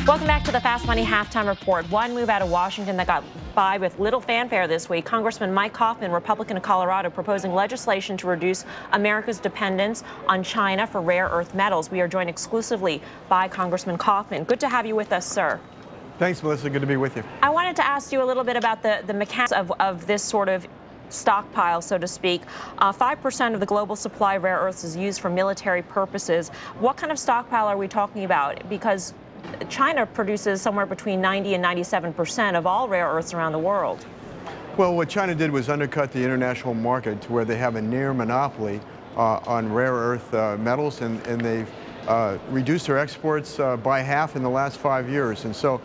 Welcome back to the Fast Money Halftime Report. One move out of Washington that got by with little fanfare this week. Congressman Mike Coffman, Republican of Colorado, proposing legislation to reduce America's dependence on China for rare earth metals. We are joined exclusively by Congressman Coffman. Good to have you with us, sir. Thanks, Melissa. Good to be with you. I wanted to ask you a little bit about the mechanics of this sort of stockpile, so to speak. 5% of the global supply of rare earths is used for military purposes. What kind of stockpile are we talking about? Because China produces somewhere between 90 and 97% of all rare earths around the world. Well, what China did was undercut the international market to where they have a near monopoly on rare earth metals, and they've reduced their exports by half in the last 5 years. And so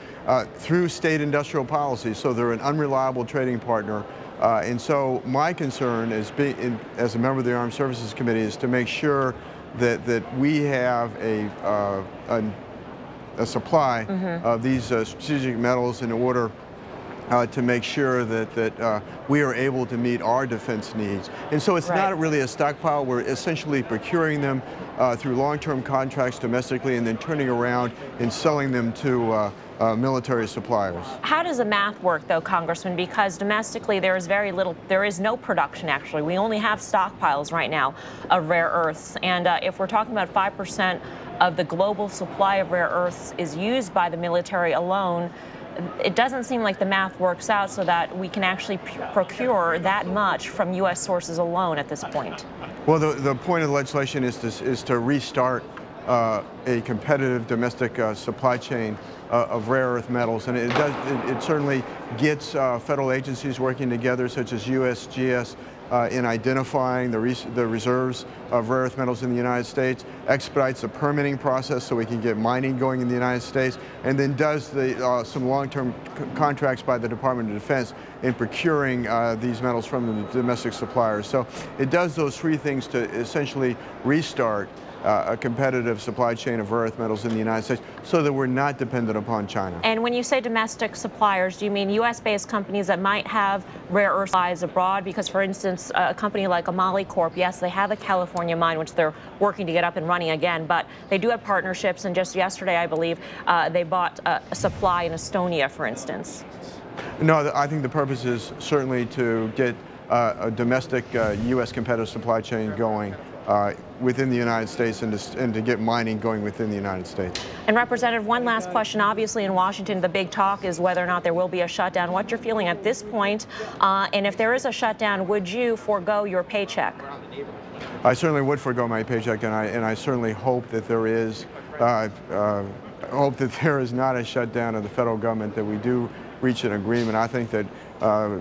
through state industrial policy, so they're an unreliable trading partner. And so my concern as a member of the Armed Services Committee is to make sure that we have a supply of these strategic metals in order to make sure that we are able to meet our defense needs. And so it's not really a stockpile. We're essentially procuring them through long-term contracts domestically and then turning around and selling them to military suppliers. How does the math work, though, Congressman? Because domestically there is no production, actually. We only have stockpiles right now of rare earths. And if we're talking about 5% of the global supply of rare earths is used by the military alone, it doesn't seem like the math works out so that we can actually procure that much from U.S. sources alone at this point. Well, the point of the legislation is to restart a competitive domestic supply chain of rare earth metals, and it certainly gets federal agencies working together, such as USGS, in identifying the reserves of rare earth metals in the United States, expedites the permitting process so we can get mining going in the United States, and then does some long-term contracts by the Department of Defense in procuring these metals from the domestic suppliers. So it does those three things to essentially restart a competitive supply chain of rare earth metals in the United States so that we're not dependent upon China. And when you say domestic suppliers, do you mean U.S.-based companies that might have rare earth supplies abroad? Because, for instance, a company like Amali Corp, yes, they have a California mine, which they're working to get up and running again, but they do have partnerships, and just yesterday, I believe, they bought a supply in Estonia, for instance. No, I think the purpose is certainly to get a domestic U.S. competitive supply chain going within the United States and to get mining going within the United States. And Representative, one last question. Obviously in Washington, the big talk is whether or not there will be a shutdown. What's your feeling at this point? And if there is a shutdown, would you forego your paycheck? I certainly would forego my paycheck, and I certainly hope that there is not a shutdown of the federal government, that we do reach an agreement. I think that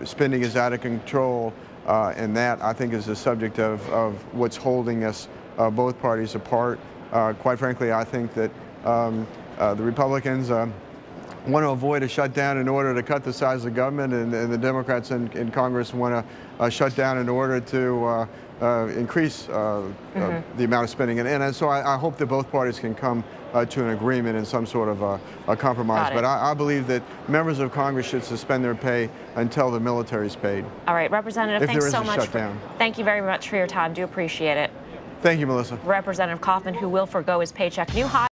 spending is out of control. And that, I think, is the subject of what's holding us, both parties, apart. Quite frankly, I think that the Republicans want to avoid a shutdown in order to cut the size of the government, and the Democrats in Congress want to shut down in order to increase the amount of spending. And so I hope that both parties can come to an agreement in some sort of a compromise. But I believe that members of Congress should suspend their pay until the military is paid. All right, Representative, thanks so much. Thank you very much for your time. Do appreciate it. Thank you, Melissa. Representative Coffman, who will forego his paycheck. New high.